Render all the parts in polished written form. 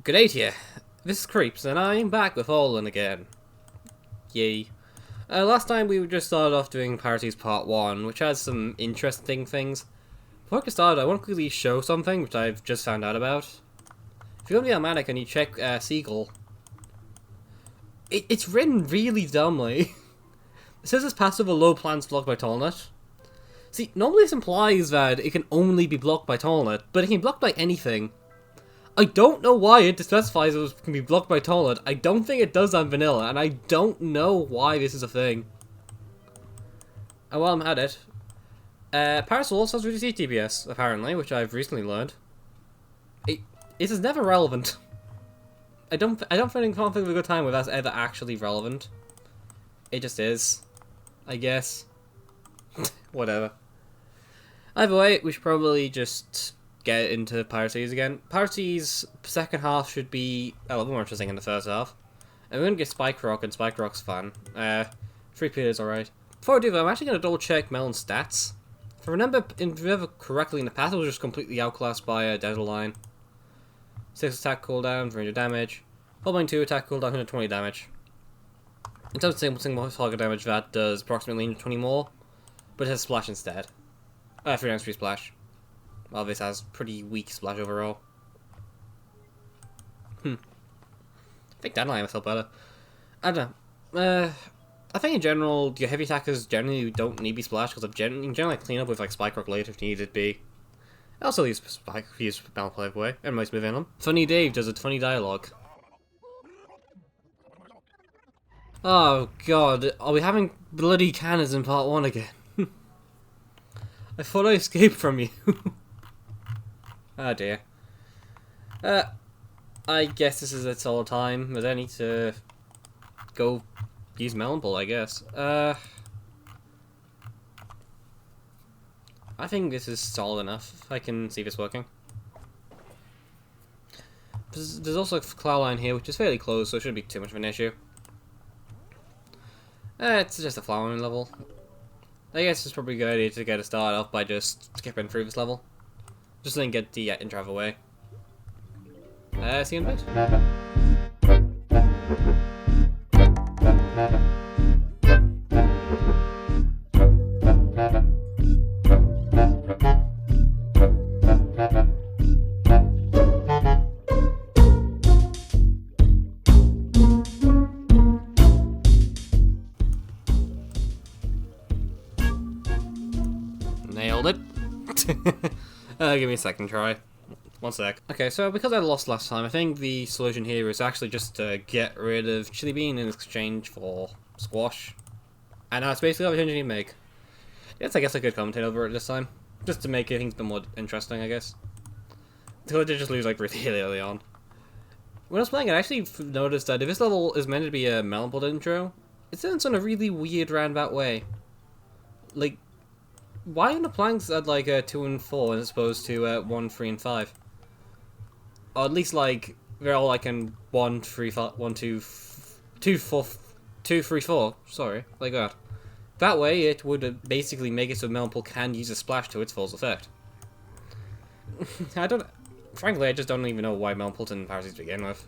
Good day to you. This is Creeps, and I'm back with Olin again. Yay. Last time we just started off doing Parties Part 1, which has some interesting things. Before I get started, I want to quickly show something which I've just found out about. If you're going to be a manic and you check Seagull, it's written really dumbly. It says it's passive or low plants blocked by Tallnet. See, normally this implies that it can only be blocked by Tallnet, but it can be blocked by anything. I don't know why it specifies it can be blocked by Tallnet. I don't think it does on vanilla, and I don't know why this is a thing. And while I'm at it, Parasol also has reduced DPS, apparently, which I've recently learned. It is never relevant. I can't think of a good time where that's ever actually relevant. It just is, I guess. Whatever. Either way, we should probably just get into Piracies again. Piracies' second half should be a little more interesting in the first half. And we're going to get Spike Rock, and Spike Rock's fun. 3P is alright. Before I do that, I'm actually going to double check Melon's stats. If I remember correctly in the past, it was just completely outclassed by Dandelion. 6 attack cooldown, 300 damage. 4.2 attack cooldown, 120 damage. In terms of single target damage, that does approximately 120 more, but it has Splash instead. 3 times 3 Splash. Well, this has pretty weak Splash overall. I think Dandelion must help better. I don't know. I think in general, your heavy attackers generally don't need to be Splash, because you generally clean up with like Spike Rock later if needed be. I also use Spike, use Battle Play away, and most move in them. Funny Dave does a funny dialogue. Oh god, are we having bloody cannons in part 1 again? I thought I escaped from you. Oh dear. I guess this is a solid time, but I need to go use Melon Ball, I guess. I think this is solid enough. I can see this working. There's also a cloud line here, which is fairly close, so it shouldn't be too much of an issue. It's just a flowering level. I guess it's probably a good idea to get a start off by just skipping through this level. Just so then get the intro out of the way. See you in a bit. Nailed it. Give me a second try. One sec. Okay, so because I lost last time, I think the solution here is actually just to get rid of Chili Bean in exchange for Squash. And that's basically all the change you need to make. Yes, I guess I could commentate over it this time. Just to make things a bit more interesting, I guess. Until I did just lose like really early on. When I was playing, I actually noticed that if this level is meant to be a Melon Ball intro, it's done in a really weird roundabout way. Like, why are the planks at like 2 and 4 as opposed to 1, 3, and 5? Or at least like they're all like in 1, 3, 5, 1, 2, 2, 4, 2, 3, 4. Sorry, like that. That way, it would basically make it so Melon Ball can use a splash to its full effect. Frankly, I just don't even know why Melon Ball didn't Parasites to begin with.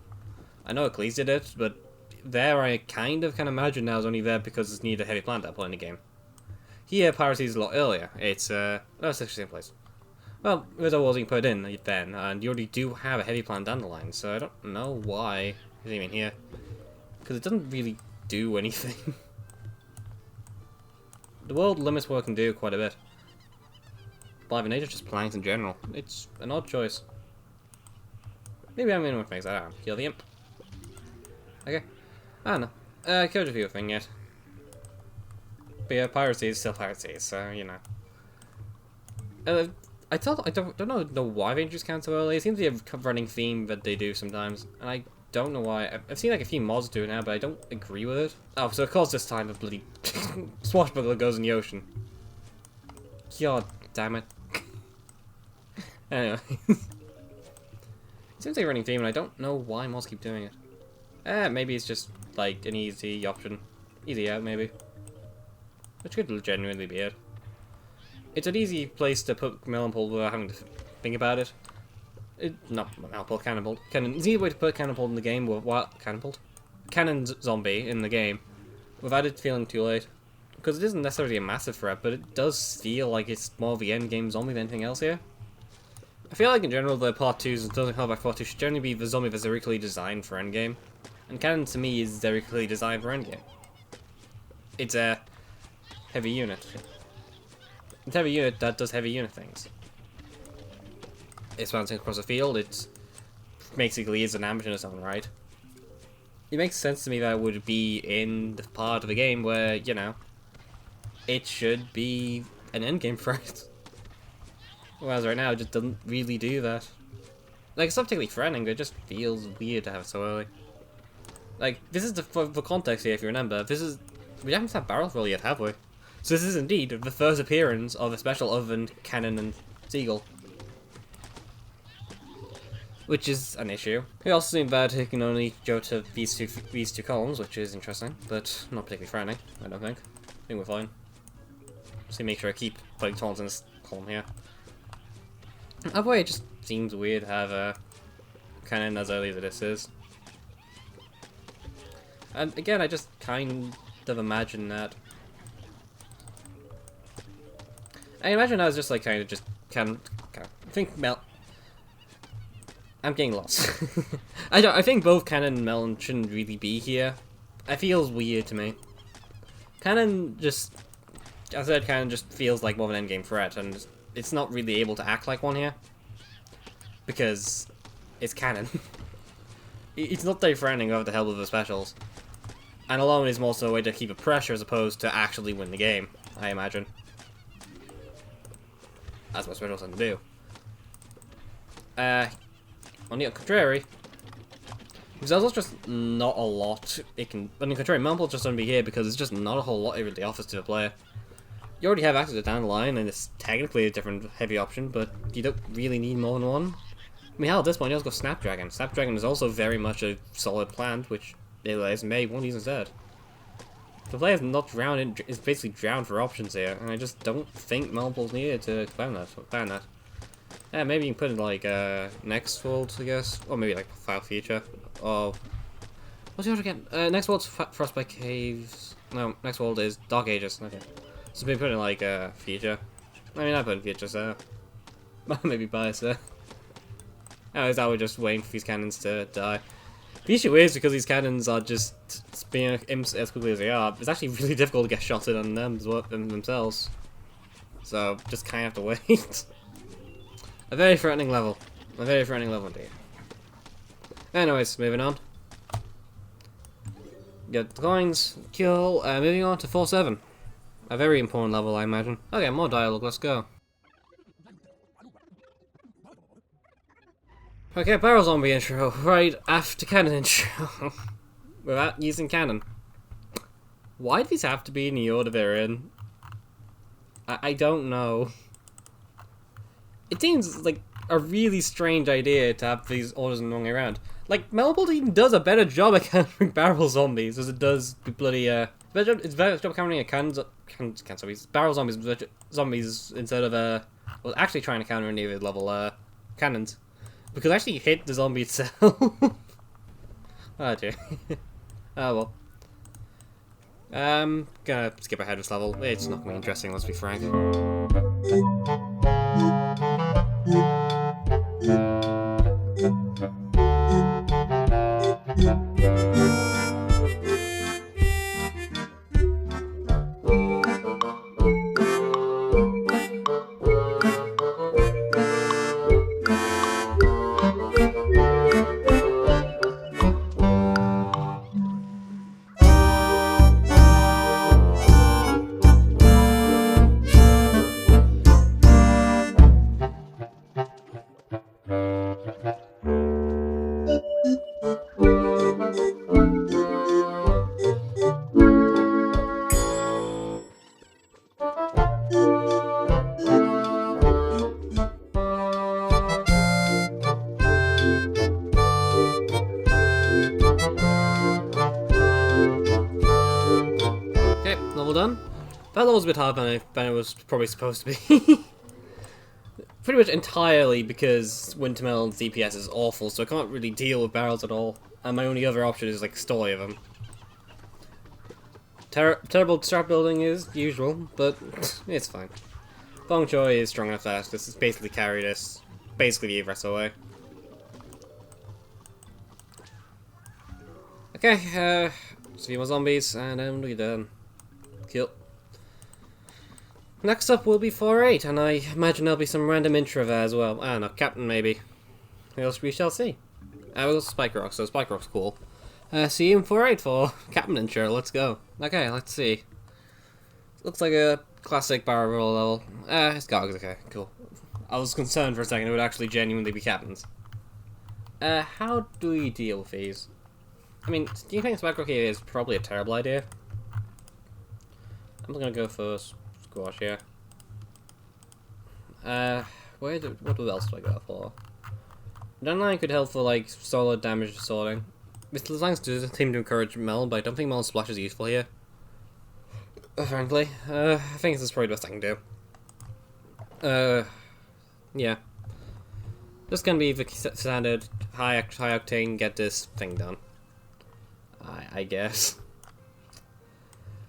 I know Eccles did it, but there I kind of can imagine now is only there because it's needed a heavy plant at that point in the game. Here, Piracy is a lot earlier. It's, that's actually the same place. Well, it wasn't put in then, and you already do have a heavy plant Dandelion, so I don't know why it's even here. Because it doesn't really do anything. The world limits what it can do quite a bit. By the nature, just planks in general. It's an odd choice. Maybe I'm in with things. I don't know. Kill the imp. Okay. I don't know. Killed a few thing yet. But yeah, Piracy is still Piracy, so, you know. I don't know why they introduced count so early. It seems to be a running theme that they do sometimes, and I don't know why. I've seen like a few mods do it now, but I don't agree with it. Oh, so of course this time the bloody swashbuckler goes in the ocean. God damn it. Anyway. It seems like a running theme, and I don't know why mods keep doing it. Maybe it's just like an easy option. Easy out, maybe. Which could genuinely be it. It's an easy place to put Melon Pool without having to think about it. not Malpult, Cannonbolt. Cannon. It's an easy way to put Cannonbolt in the game with what Cannonbolt? Cannon zombie in the game without it feeling too late. Because it isn't necessarily a massive threat, but it does feel like it's more of the end game zombie than anything else here. I feel like in general the Part 2s and Doesn't Hell by Part 2 should generally be the zombie that's directly designed for endgame. And Cannon to me is directly designed for endgame. It's a heavy unit. It's a heavy unit that does heavy unit things. It's bouncing across the field, it basically is an ambush in its own right. It makes sense to me that it would be in the part of the game where, you know, it should be an endgame threat. Whereas right now it just doesn't really do that. Like, it's not particularly threatening, but it just feels weird to have it so early. Like, this is for context here, if you remember, we haven't had barrel roll yet, have we? So this is indeed the first appearance of a special other than Cannon and Seagull. Which is an issue. It also seems that it can only go to these two columns, which is interesting, but not particularly frightening, I don't think. I think we're fine. Just make sure I keep putting taunters in this column here. Either way, it just seems weird to have a cannon as early as this is. And again, I just kind of imagine that. I imagine I was just like I think I'm getting lost. I think both Cannon and Melon shouldn't really be here. It feels weird to me. Cannon just, as I said, Cannon just feels like more of an endgame threat, and it's not really able to act like one here. Because it's Cannon. It's not very threatening without the help of the specials. And alone is more so a way to keep a pressure as opposed to actually win the game, I imagine. That's what specials tend to do. On the contrary, there's also just not a lot it can. On the contrary, Mumble just don't be here because there's just not a whole lot it really offers to the player. You already have access to down the line, and it's technically a different heavy option, but you don't really need more than one. I mean, hell, at this point, you also got Snapdragon. Snapdragon is also very much a solid plant, which is May won't use instead. The player's not drowned, is basically drowned for options here, and I just don't think Mumble's needed to ban that. Yeah, maybe you can put it like next world, I guess, or maybe like file feature. Oh, what's the other again? Next world's Frostbite Caves. No, next world is Dark Ages. Okay, so maybe put it like feature. I mean, I put in features there. Maybe bias there. Anyways, I was just waiting for these cannons to die. The issue is because these cannons are just spinning imps as quickly as they are. It's actually really difficult to get shots in on them themselves. So just kind of have to wait. A very threatening level. A very threatening level indeed. Anyways, moving on. Get the coins, kill, moving on to 4-7. A very important level, I imagine. Okay, more dialogue, let's go. Okay, barrel zombie intro, right after cannon intro. Without using cannon. Why do these have to be in the order they're in? I don't know. It seems like a really strange idea to have these orders in the wrong way around. Like, Melbold even does a better job at countering barrel zombies as it does the bloody, it's better job countering barrel zombies instead of, well, actually trying to counter any of the level, cannons. Because I actually hit the zombie itself. Oh dear. Oh well. Gonna skip ahead this level. It's not gonna be interesting, let's be frank. Done. That level was a bit harder than it was probably supposed to be. Pretty much entirely because Wintermelon's DPS is awful, so I can't really deal with barrels at all. And my only other option is like story of them. Terrible strat building is usual, but it's fine. Bong Choi is strong enough that this is basically carry this, basically the rest away. Okay, a few more zombies, and then we're done. Kill. Next up will be 4-8, and I imagine there'll be some random intro there as well. I don't know, Captain maybe. We shall see. We'll Spike Rock, so Spike Rock's cool. See you in 4-8 for Captain intro, let's go. Okay, let's see. Looks like a classic barrel roll level. It's Gogs, okay, cool. I was concerned for a second it would actually genuinely be Captains. How do we deal with these? I mean, do you think Spike Rock here is probably a terrible idea? I'm gonna go for Squash here. What else do I go for? Dunline could help for like solid damage sorting. Mr. Langs does seem to encourage Melon, but I don't think Melon Splash is useful here. Frankly, I think this is probably the best I can do. Yeah. Just gonna be the standard high octane, get this thing done. I guess.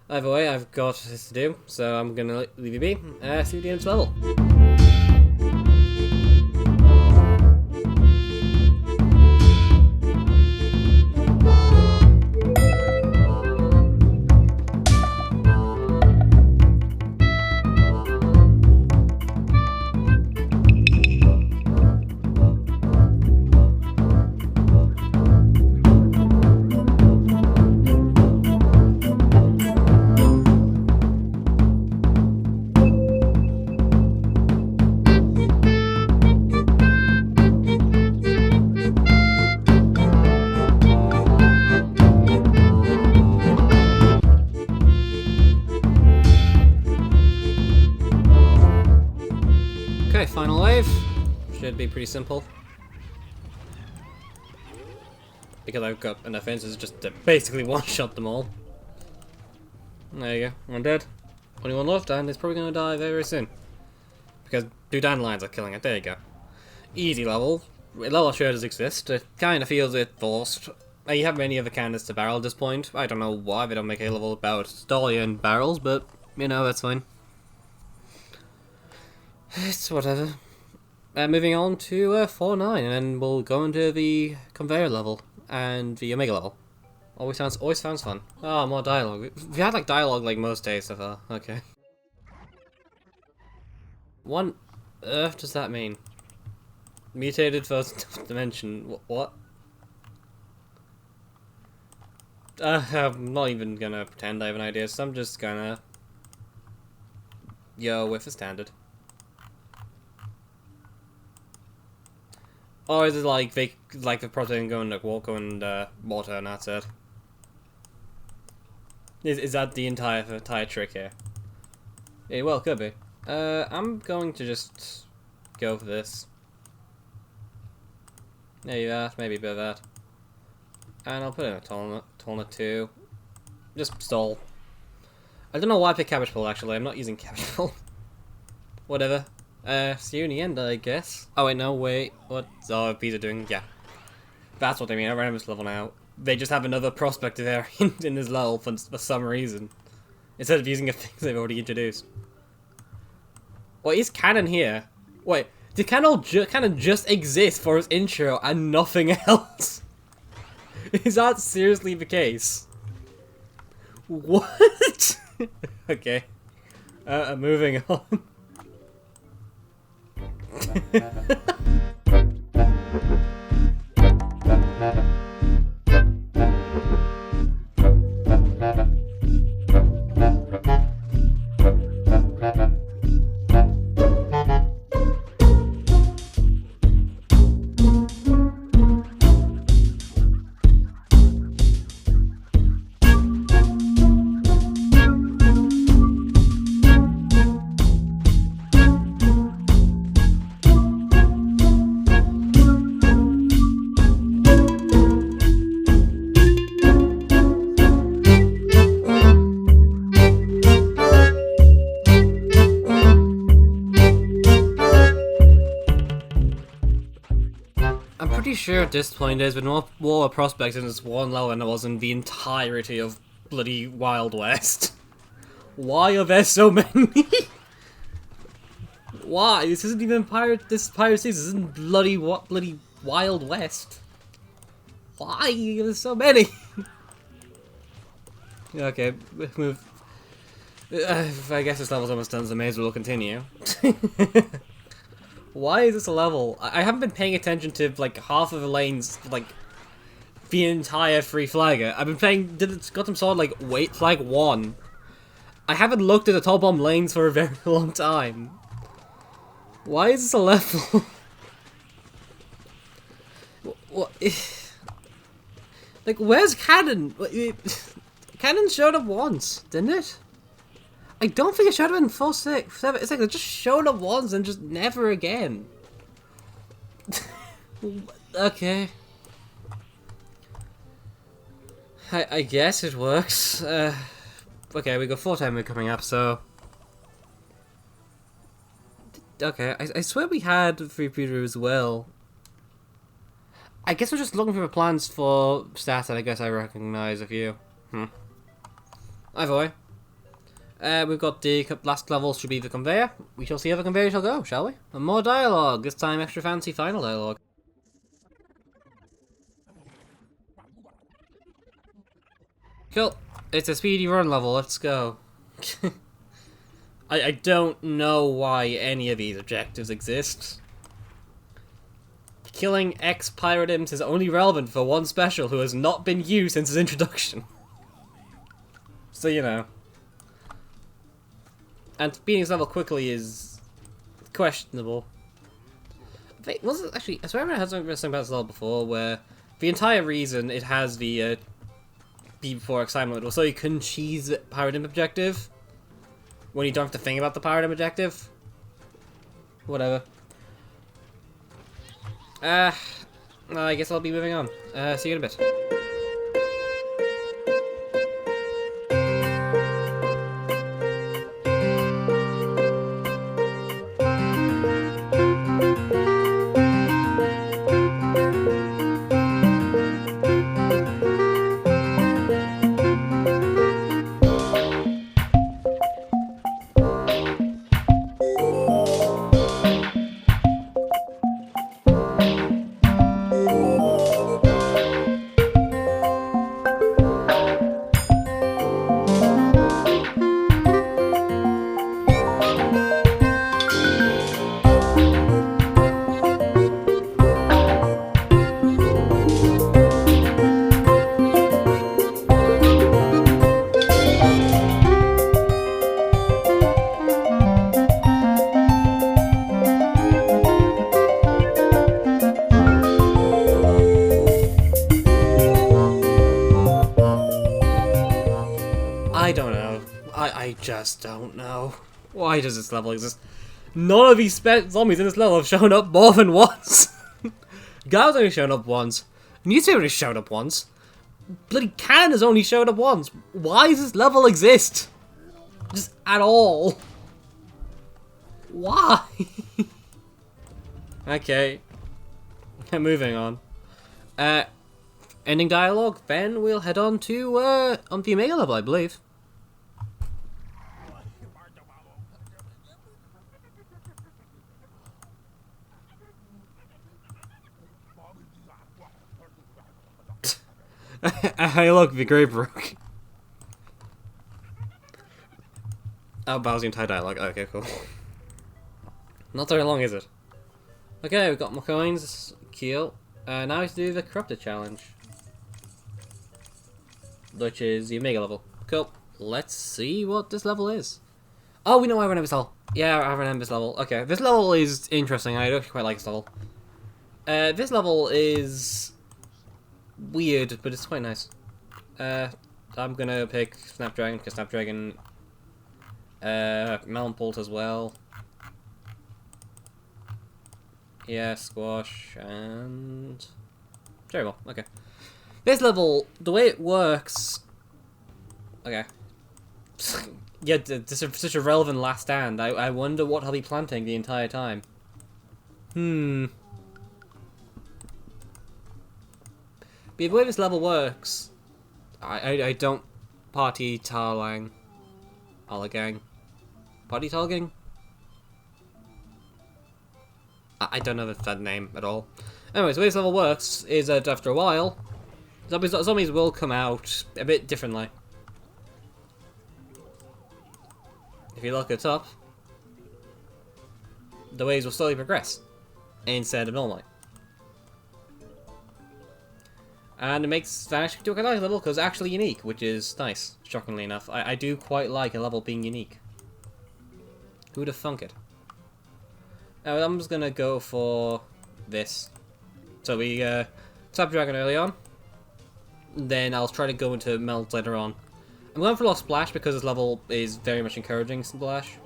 Either way, I've got this to do, so I'm gonna leave you be. See you at the end of the level. Okay, final wave. Should be pretty simple. Because I've got enough fences just to basically one-shot them all. There you go, one dead. Only one left, and it's probably going to die very, very soon. Because two dandelions are killing it, there you go. Easy level. Level sure does exist, it kind of feels it forced. You have many other candidates to barrel at this point. I don't know why they don't make a level about Dolly and barrels, but, you know, that's fine. It's whatever. Moving on to 4-9, and then we'll go into the Conveyor level and the Omega level. Always sounds fun. Oh, more dialogue. We had like dialogue like most days so far. Okay. What on earth does that mean? Mutated first dimension. What? I'm not even gonna pretend I have an idea, so I'm just gonna go with the standard. Or is it like the protein going to water and water and that's it? Is that the entire trick here? Yeah, well, it could be. I'm going to just go for this. Maybe that, maybe a bit of that. And I'll put in a Tolna too. Just stall. I don't know why I picked Cabbage Pull actually, I'm not using Cabbage Pull. Whatever. See you in the end, I guess. Oh wait, no, wait. What? Oh, these are doing, yeah. That's what they mean, I ran this level now. They just have another prospect variant in this level for some reason. Instead of using a thing they've already introduced. What is canon here? Wait, did canon just exist for his intro and nothing else? Is that seriously the case? What? Okay. Moving on. sure at this point there's been more prospects in this one level than there was in the entirety of bloody Wild West. Why are there so many? Why? This isn't even this Pirate Seas. This isn't bloody Wild West. Why? There's so many. Okay, move. I guess this level's almost done, so may as well continue. Why is this a level? I haven't been paying attention to like half of the lanes, like the entire free flagger. I've been playing Gotham Sword like wait flag 1. I haven't looked at the top bomb lanes for a very long time. Why is this a level? What? Like, where's Cannon? Cannon showed up once, didn't it? I don't think it showed up in 4, 6, 7. It's like it just showed up once and just never again. Okay. I guess it works. Okay, we got 4 timer coming up, so... Okay, I swear we had Free Peter as well. I guess we're just looking for the plans for stats, and I guess I recognize a few. Either way. We've got the last level should be the Conveyor. We shall see how the Conveyor shall go, shall we? And more dialogue, this time extra fancy final dialogue. Cool. It's a speedy run level, let's go. I don't know why any of these objectives exist. Killing ex-pirate imps is only relevant for one special who has not been used since his introduction. So, you know. And beating this level quickly is questionable. Wait, was it actually... I swear I had something about this level before where the entire reason it has the Be Before excitement was so you couldn't cheese pirate imp objective when you don't have to think about the pirate imp objective. Whatever. I guess I'll be moving on. See you in a bit. I just don't know. Why does this level exist? None of these zombies in this level have shown up more than once. Guy's only shown up once. Newspaper only showed up once. Bloody Cannon has only showed up once. Why does this level exist? Just at all. Why? Okay. Moving on. Ending dialogue, then we'll head on to the Omega level, I believe. Hey look, the grave broke. Oh, that was the entire dialogue. Okay, cool. Not very long, is it? Okay, we've got more coins. Cool. Now we have to do the Corrupted Challenge. Which is the Omega level. Cool. Let's see what this level is. Oh, we know I remember this level. Yeah, I remember this level. Okay, this level is interesting. I actually quite like this level. This level is weird, but it's quite nice. I'm gonna pick Snapdragon, because Snapdragon... Melon Bolt as well. Yeah, Squash, and... Cherry Ball, okay. This level, the way it works... Okay. Yeah, this is such a relevant last stand. I wonder what I'll be planting the entire time. But the way this level works, I don't party talang. Alagang. Party talking? I don't know that name at all. Anyways, the way this level works is that after a while, zombies will come out a bit differently. If you look at the top, the waves will slowly progress instead of normally. And it makes that actually do a nice level because it's actually unique, which is nice, shockingly enough. I do quite like a level being unique. Who'd have thunk it? Now, I'm just gonna go for this. So we tap dragon early on. Then I'll try to go into melt later on. I'm going for a lot of splash because this level is very much encouraging splash.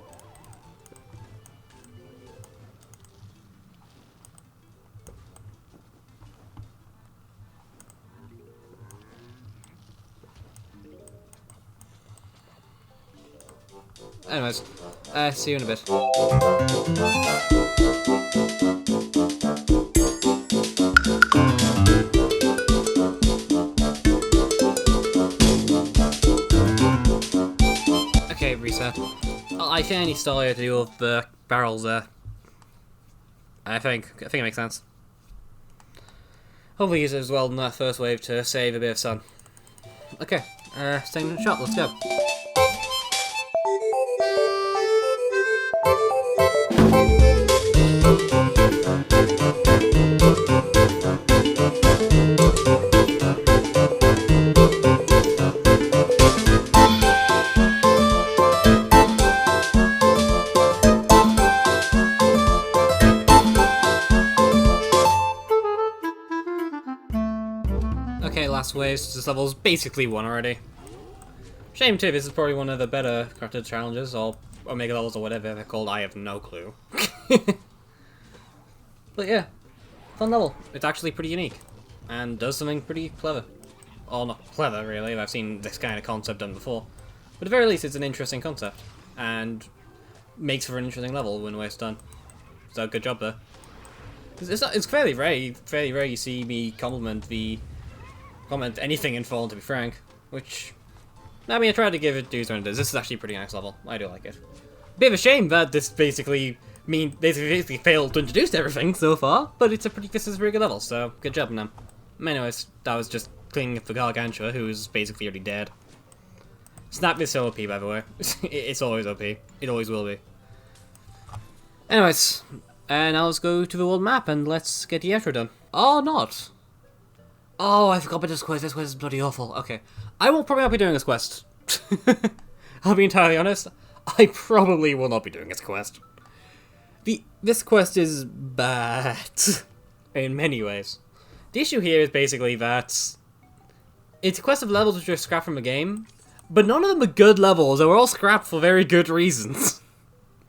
Anyways, see you in a bit. Okay, reset. I think I need to start to deal with the barrels there. I think it makes sense. Hopefully use it as well in that first wave to save a bit of sun. Okay, second shot, let's go. Okay, last waves. This level's basically won already. Shame too, this is probably one of the better crafted challenges, or Omega levels, or whatever they're called, I have no clue. But yeah, fun level. It's actually pretty unique, and does something pretty clever. Or not clever, really, I've seen this kind of concept done before. But at the very least, it's an interesting concept, and makes for an interesting level when it's done. So, good job there. It's fairly rare you see me comment anything in Fallen, to be frank. Which, I mean, I tried to give it dues when it is. This is actually a pretty nice level. I do like it. Bit of a shame that this basically failed to introduce everything so far, but this is a pretty good level, so good job on them. Anyways, that was just cleaning up for Gargantua, who's basically already dead. Snap is so OP, by the way. It's always OP. It always will be. Anyways, now let's go to the world map and let's get the outro done. Or not. Oh, I forgot about this quest. This quest is bloody awful. Okay. I will probably not be doing this quest. I'll be entirely honest. I probably will not be doing this quest. This quest is bad. In many ways. The issue here is basically that it's a quest of levels which are scrapped from the game, but none of them are good levels. They were all scrapped for very good reasons.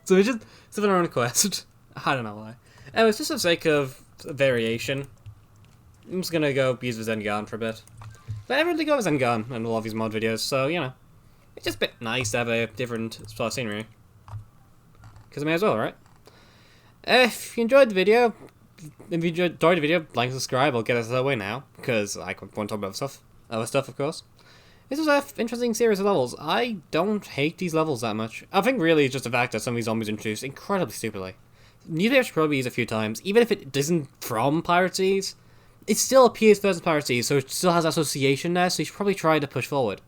So it's just an own quest. I don't know why. It's just for the sake of variation. I'm just gonna go use the Zengarn for a bit. But I really go with Zengarn in a lot of these mod videos, so, you know. It's just a bit nice to have a different sort of scenery. Because I may as well, right? If you enjoyed the video, like and subscribe. I'll get us that way now, because I want to talk about other stuff, of course. This was an interesting series of levels. I don't hate these levels that much. I think really it's just the fact that some of these zombies are introduced incredibly stupidly. Neither should probably use a few times, even if it isn't from Pirate Seas. It still appears first in Pirate Seas, so it still has association there, so you should probably try to push forward.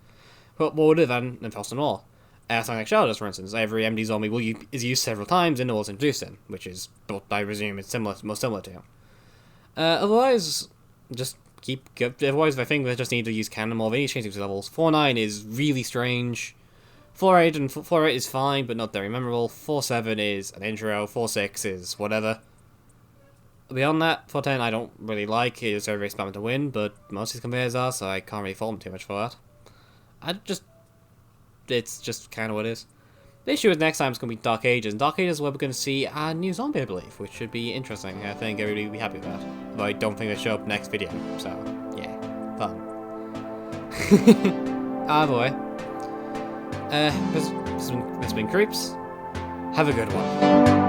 But more than Frost and All. Something like Shadows, for instance, every MD zombie is used several times in the was introduced in, which is what I presume it's most similar to. Otherwise, otherwise I think they just need to use canon more. They need to change these levels. 4-9 is really strange. 4-8 is fine, but not very memorable. 4-7 is an intro. 4-6 is whatever. Beyond that, 4-10 I don't really like. It is very spamming to win, but most of these conveyors are, so I can't really fault them too much for that. It's just kind of what it is. The issue is next time it's going to be Dark Ages. Dark Ages is where we're going to see a new zombie, I believe, which should be interesting. I think everybody will be happy with that. Though I don't think they show up next video, so yeah, fun. Either way, this has been Creeps. Have a good one.